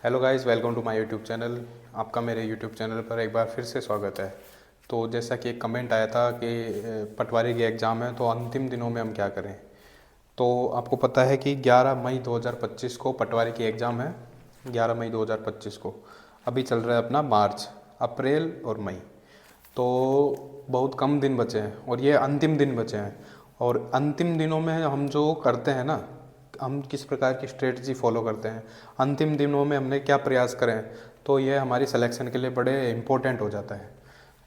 Hello guys, welcome to my YouTube channel. आपका मेरे YouTube channel पर एक बार फिर से स्वागत है। तो जैसा कि एक कमेंट आया था कि पटवारी की एग्ज़ाम है तो अंतिम दिनों में हम क्या करें। तो आपको पता है कि 11 मई 2025 को पटवारी की एग्ज़ाम है। 11 मई 2025 को अभी चल रहा है अपना मार्च, अप्रैल और मई। तो बहुत कम दिन बचे हैं और ये अंतिम दिन बचे हैं। और अंतिम दिनों में हम जो करते हैं ना, हम किस प्रकार की स्ट्रेटजी फॉलो करते हैं, अंतिम दिनों में हमने क्या प्रयास करें, तो ये हमारी सिलेक्शन के लिए बड़े इम्पोर्टेंट हो जाता है।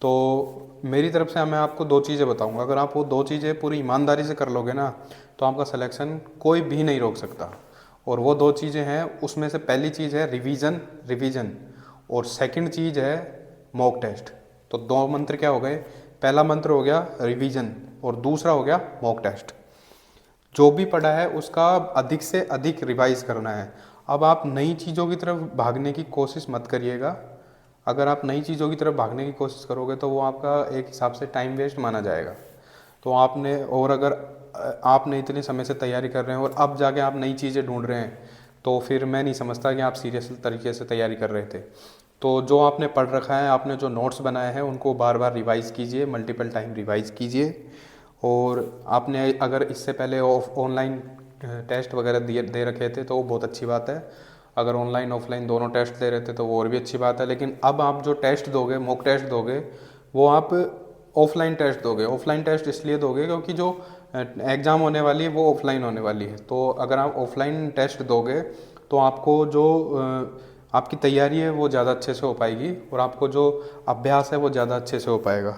तो मेरी तरफ से मैं आपको दो चीज़ें बताऊंगा। अगर आप वो दो चीज़ें पूरी ईमानदारी से कर लोगे ना, तो आपका सिलेक्शन कोई भी नहीं रोक सकता। और वो दो चीज़ें हैं, उसमें से पहली चीज़ है रिवीजन रिवीजन, और सेकंड चीज़ है मॉक टेस्ट। तो दो मंत्र क्या हो गए? पहला मंत्र हो गया रिवीजन और दूसरा हो गया मॉक टेस्ट। जो भी पढ़ा है उसका अधिक से अधिक रिवाइज करना है। अब आप नई चीज़ों की तरफ भागने की कोशिश मत करिएगा। अगर आप नई चीज़ों की तरफ भागने की कोशिश करोगे तो वो आपका एक हिसाब से टाइम वेस्ट माना जाएगा। तो आपने, और अगर आपने इतने समय से तैयारी कर रहे हैं और अब जाके आप नई चीज़ें ढूंढ रहे हैं, तो फिर मैं नहीं समझता कि आप सीरियस तरीके से तैयारी कर रहे थे। तो जो आपने पढ़ रखा है, आपने जो नोट्स बनाए हैं, उनको बार बार रिवाइज़ कीजिए, मल्टीपल टाइम रिवाइज़ कीजिए। और आपने अगर इससे पहले ऑनलाइन टेस्ट वगैरह दिए दे रखे थे तो वो बहुत अच्छी बात है। अगर ऑनलाइन ऑफलाइन दोनों टेस्ट दे रहे थे तो वो और भी अच्छी बात है। लेकिन अब आप जो टेस्ट दोगे, मॉक टेस्ट दोगे, वो आप ऑफलाइन टेस्ट दोगे। ऑफलाइन टेस्ट इसलिए दोगे क्योंकि जो एग्ज़ाम होने वाली है वो ऑफलाइन होने वाली है। तो अगर आप ऑफलाइन टेस्ट दोगे तो आपको जो आपकी तैयारी है वो ज़्यादा अच्छे से हो पाएगी और आपको जो अभ्यास है वो ज़्यादा अच्छे से हो पाएगा।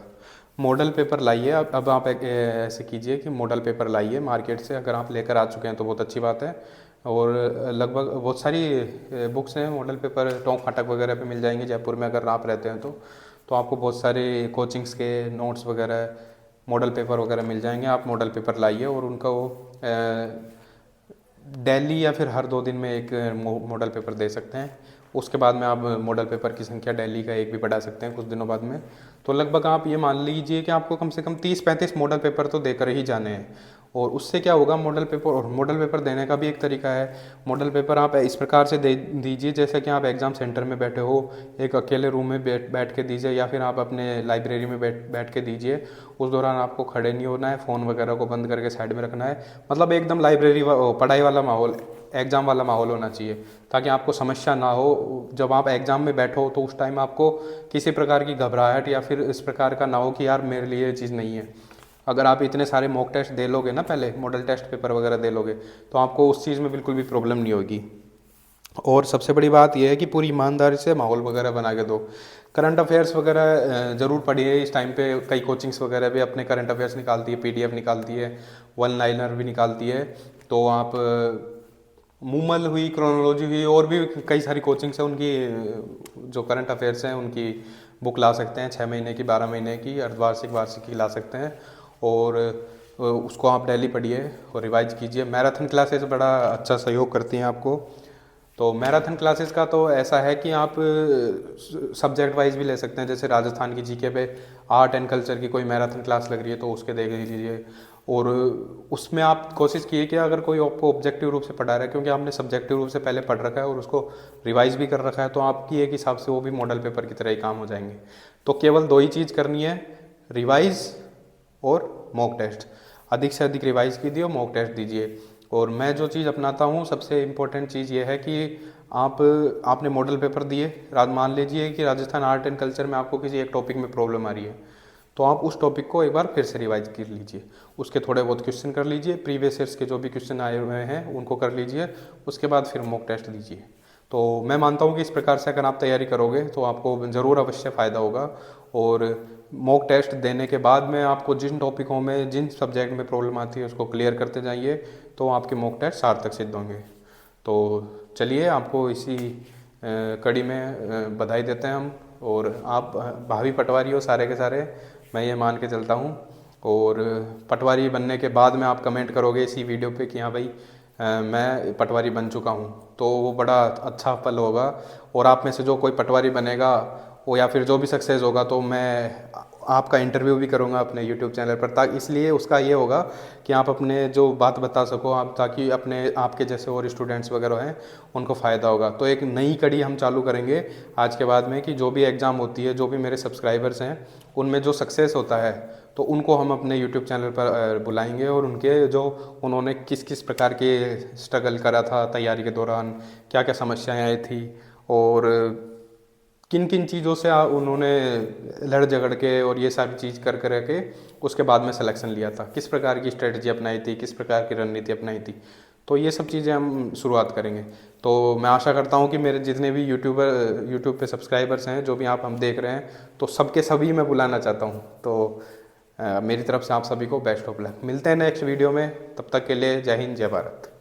मॉडल पेपर लाइए। अब आप ऐसे कीजिए कि मॉडल पेपर लाइए मार्केट से। अगर आप लेकर आ चुके हैं तो बहुत अच्छी बात है। और लगभग बहुत सारी बुक्स हैं मॉडल पेपर, टोंक फाटक वगैरह पे मिल जाएंगे जयपुर में अगर आप रहते हैं तो आपको बहुत सारे कोचिंग्स के नोट्स वगैरह, मॉडल पेपर वगैरह मिल जाएंगे। आप मॉडल पेपर लाइए और उनका वो डेली या फिर हर 2 दिन में एक मॉडल पेपर दे सकते हैं। उसके बाद में आप मॉडल पेपर की संख्या डेली का एक भी बढ़ा सकते हैं कुछ दिनों बाद में। तो लगभग आप ये मान लीजिए कि आपको कम से कम 30-35 मॉडल पेपर तो देकर ही जाने हैं। और उससे क्या होगा, मॉडल पेपर, और मॉडल पेपर देने का भी एक तरीका है। मॉडल पेपर आप इस प्रकार से दे दीजिए जैसे कि आप एग्ज़ाम सेंटर में बैठे हो, एक अकेले रूम में बैठ के दीजिए, या फिर आप अपने लाइब्रेरी में बैठ के दीजिए। उस दौरान आपको खड़े नहीं होना है, फ़ोन वगैरह को बंद करके साइड में रखना है। मतलब एकदम लाइब्रेरी पढ़ाई वाला माहौल, एग्ज़ाम वाला माहौल होना चाहिए, ताकि आपको समस्या ना हो। जब आप एग्ज़ाम में बैठो तो उस टाइम आपको किसी प्रकार की घबराहट या फिर इस प्रकार का ना हो कि यार मेरे लिए ये चीज़ नहीं है। अगर आप इतने सारे मॉक टेस्ट दे लोगे ना, पहले मॉडल टेस्ट पेपर वगैरह दे लोगे, तो आपको उस चीज़ में बिल्कुल भी प्रॉब्लम नहीं होगी। और सबसे बड़ी बात यह है कि पूरी ईमानदारी से माहौल वगैरह बना के दो। करंट अफेयर्स वगैरह ज़रूर पढ़िए। इस टाइम पे कई कोचिंग्स वगैरह भी अपने करंट अफेयर्स निकालती है, पीडीएफ निकालती है, वन लाइनर भी निकालती है। तो आप मूमल हुई, क्रोनोलॉजी हुई, और भी कई सारी कोचिंग्स हैं, उनकी जो करंट अफेयर्स हैं उनकी बुक ला सकते हैं। 6 महीने की, 12 महीने की, अर्धवार्षिक, वार्षिक की ला सकते हैं। और उसको आप डेली पढ़िए और रिवाइज कीजिए। मैराथन क्लासेस बड़ा अच्छा सहयोग करती हैं आपको। तो मैराथन क्लासेस का तो ऐसा है कि आप सब्जेक्ट वाइज भी ले सकते हैं। जैसे राजस्थान की जीके पे आर्ट एंड कल्चर की कोई मैराथन क्लास लग रही है तो उसके देख लीजिए। और उसमें आप कोशिश कीजिए कि अगर कोई आपको ऑब्जेक्टिव रूप से पढ़ा रहा है, क्योंकि आपने सब्जेक्टिव रूप से पहले पढ़ रखा है और उसको रिवाइज भी कर रखा है, तो आपकी एक हिसाब से वो भी मॉडल पेपर की तरह ही काम हो जाएंगे। तो केवल दो ही चीज़ करनी है, रिवाइज और मॉक टेस्ट। अधिक से अधिक रिवाइज कीजिए और मॉक टेस्ट दीजिए। और मैं जो चीज़ अपनाता हूँ, सबसे इम्पोर्टेंट चीज़ ये है कि आपने मॉडल पेपर दिए, मान लीजिए कि राजस्थान आर्ट एंड कल्चर में आपको किसी एक टॉपिक में प्रॉब्लम आ रही है, तो आप उस टॉपिक को एक बार फिर से रिवाइज कर लीजिए। उसके थोड़े बहुत क्वेश्चन कर लीजिए, प्रीवियस ईयर्स के जो भी क्वेश्चन आए हुए हैं उनको कर लीजिए। उसके बाद फिर मॉक टेस्ट दीजिए। तो मैं मानता हूँ कि इस प्रकार से अगर आप तैयारी करोगे तो आपको ज़रूर अवश्य फ़ायदा होगा। और मॉक टेस्ट देने के बाद में आपको जिन टॉपिकों में, जिन सब्जेक्ट में प्रॉब्लम आती है उसको क्लियर करते जाइए, तो आपके मॉक टेस्ट सार्थक सिद्ध होंगे। तो चलिए, आपको इसी कड़ी में बधाई देते हैं हम। और आप भावी पटवारी हो सारे के सारे, मैं ये मान के चलता हूँ। और पटवारी बनने के बाद में आप कमेंट करोगे इसी वीडियो पे कि हाँ भाई, मैं पटवारी बन चुका हूँ, तो वो बड़ा अच्छा पल होगा। और आप में से जो कोई पटवारी बनेगा, वो या फिर जो भी सक्सेस होगा, तो मैं आपका इंटरव्यू भी करूँगा अपने यूट्यूब चैनल पर, ताकि इसलिए उसका ये होगा कि आप अपने जो बात बता सको आप, ताकि अपने आपके जैसे और स्टूडेंट्स वगैरह हैं उनको फ़ायदा होगा। तो एक नई कड़ी हम चालू करेंगे आज के बाद में कि जो भी एग्ज़ाम होती है, जो भी मेरे सब्सक्राइबर्स हैं उनमें जो सक्सेस होता है तो उनको हम अपने यूट्यूब चैनल पर बुलाएंगे, और उनके जो उन्होंने किस किस प्रकार के स्ट्रगल करा था तैयारी के दौरान, क्या क्या समस्याएं आई थी, और किन किन चीज़ों से उन्होंने लड़ झगड़ के और ये सारी चीज़ कर कर के उसके बाद में सिलेक्शन लिया था, किस प्रकार की स्ट्रेटजी अपनाई थी, किस प्रकार की रणनीति अपनाई थी। तो ये सब चीज़ें हम शुरुआत करेंगे। तो मैं आशा करता हूँ कि मेरे जितने भी यूट्यूब पे सब्सक्राइबर्स हैं, जो भी आप हम देख रहे हैं, तो सबके सभी मैं बुलाना चाहता हूँ। तो मेरी तरफ से आप सभी को बेस्ट ऑफ लक। मिलते हैं नेक्स्ट वीडियो में, तब तक के लिए जय हिंद जय भारत।